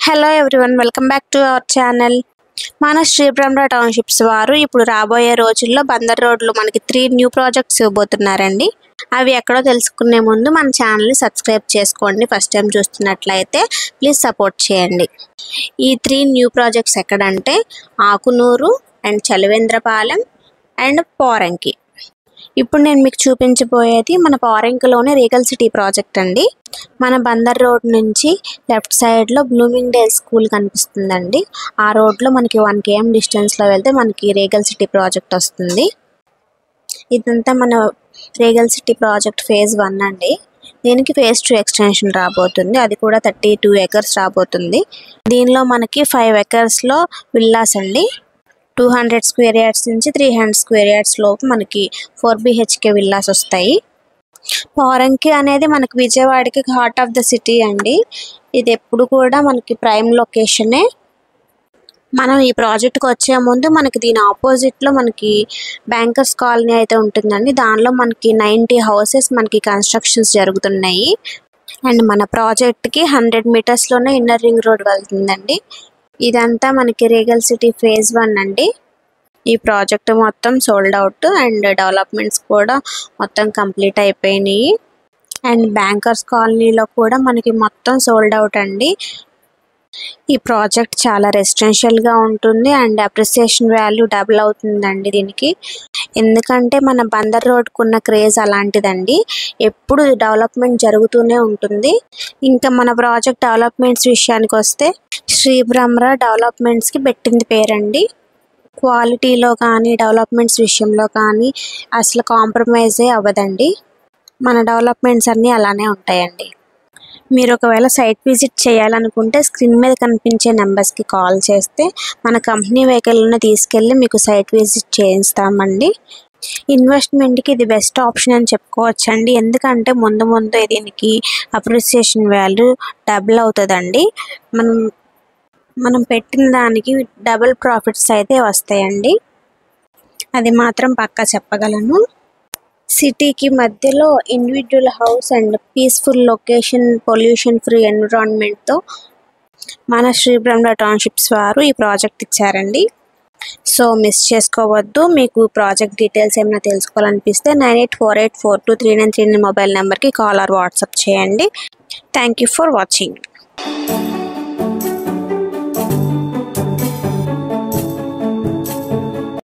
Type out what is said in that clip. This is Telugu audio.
Hello everyone, welcome back to our channel. మన శ్రీ బ్రహ్మ టౌన్షిప్స్ వారు ఇప్పుడు రాబోయే రోజుల్లో బందర్ రోడ్లు మనకి 3 న్యూ ప్రాజెక్ట్స్ ఇవ్వబోతున్నారండి. అవి ఎక్కడో తెలుసుకునే ముందు మన ఛానల్ని సబ్స్క్రైబ్ చేసుకోండి. ఫస్ట్ టైం చూస్తున్నట్లయితే ప్లీజ్ సపోర్ట్ చేయండి. ఈ 3 న్యూ ప్రాజెక్ట్స్ ఎక్కడంటే ఆకునూరు అండ్ చలివేంద్రపాలెం అండ్ పోరంకి. ఇప్పుడు నేను మీకు చూపించబోయేది మన పోరంకిలోనే రీగల్ సిటీ ప్రాజెక్ట్ అండి. మన బందర్ రోడ్ నుంచి లెఫ్ట్ సైడ్లో బ్లూమింగ్ డేల్ స్కూల్ కనిపిస్తుందండి. ఆ రోడ్లో మనకి 1 km డిస్టెన్స్లో వెళ్తే మనకి రీగల్ సిటీ ప్రాజెక్ట్ వస్తుంది. ఇదంతా మన రీగల్ సిటీ ప్రాజెక్ట్ ఫేజ్ 1 అండి. దీనికి ఫేజ్ 2 ఎక్స్టెన్షన్ రాబోతుంది. అది కూడా 32 acres రాబోతుంది. దీనిలో మనకి 5 acresలో విల్లాస్ అండి. 200 square yards నుంచి 300 square yards లోపు మనకి 4 BHK విల్లాస్ వస్తాయి. పోరంకి అనేది మనకి విజయవాడకి హార్ట్ ఆఫ్ ద సిటీ అండి. ఇది ఎప్పుడు కూడా మనకి ప్రైమ్ లొకేషనే. మనం ఈ ప్రాజెక్ట్కి వచ్చే ముందు మనకి దీని ఆపోజిట్లో మనకి బ్యాంకర్స్ కాలనీ అయితే ఉంటుందండి. దానిలో మనకి 90 houses మనకి కన్స్ట్రక్షన్స్ జరుగుతున్నాయి. అండ్ మన ప్రాజెక్ట్కి 100 మీటర్స్లోనే ఇన్నర్ రింగ్ రోడ్ వెళ్తుందండి. ఇదంతా మనకి రీగల్ సిటీ ఫేజ్ 1 అండి. ఈ ప్రాజెక్ట్ మొత్తం సోల్డ్ అవుట్ అండ్ డెవలప్మెంట్స్ కూడా మొత్తం కంప్లీట్ అయిపోయినాయి. అండ్ బ్యాంకర్స్ కాలనీలో కూడా మనకి మొత్తం సోల్డ్ అవుట్ అండి. ఈ ప్రాజెక్ట్ చాలా రెసిడెన్షియల్గా ఉంటుంది అండ్ అప్రిసియేషన్ వాల్యూ డబుల్ అవుతుందండి దీనికి. ఎందుకంటే మన బందర్ రోడ్కు ఉన్న క్రేజ్ అలాంటిదండి. ఎప్పుడు డెవలప్మెంట్ జరుగుతూనే ఉంటుంది. ఇంకా మన ప్రాజెక్ట్ డెవలప్మెంట్స్ విషయానికి వస్తే శ్రీ బ్రహ్మ డెవలప్మెంట్స్కి పెట్టింది పేరండి. క్వాలిటీలో కానీ డెవలప్మెంట్స్ విషయంలో కానీ అసలు కాంప్రమైజే అవ్వదండి. మన డెవలప్మెంట్స్ అన్నీ అలానే ఉంటాయండి. మీరు ఒకవేళ సైట్ విజిట్ చేయాలనుకుంటే స్క్రీన్ మీద కనిపించే నెంబర్స్కి కాల్ చేస్తే మన కంపెనీ వెహికల్ని తీసుకెళ్ళి మీకు సైట్ విజిట్ చేయిస్తామండి. ఇన్వెస్ట్మెంట్కి ఇది బెస్ట్ ఆప్షన్ అని చెప్పుకోవచ్చండి. ఎందుకంటే ముందు దీనికి అప్రిసియేషన్ వాల్యూ డబుల్ అవుతుందండి. మనం పెట్టిన దానికి డబుల్ ప్రాఫిట్స్ అయితే వస్తాయండి. అది మాత్రం పక్కా చెప్పగలను. సిటీకి మధ్యలో individual house and peaceful location, pollution free ఎన్విరాన్మెంట్తో మన శ్రీ బ్రహ్మ టౌన్షిప్స్ వారు ఈ ప్రాజెక్ట్ ఇచ్చారండి. సో మిస్ చేసుకోవద్దు. మీకు ప్రాజెక్ట్ డీటెయిల్స్ ఏమైనా తెలుసుకోవాలనిపిస్తే 9848423939 మొబైల్ నెంబర్కి కాల్ ఆర్ వాట్సాప్ చేయండి. Thank you for watching.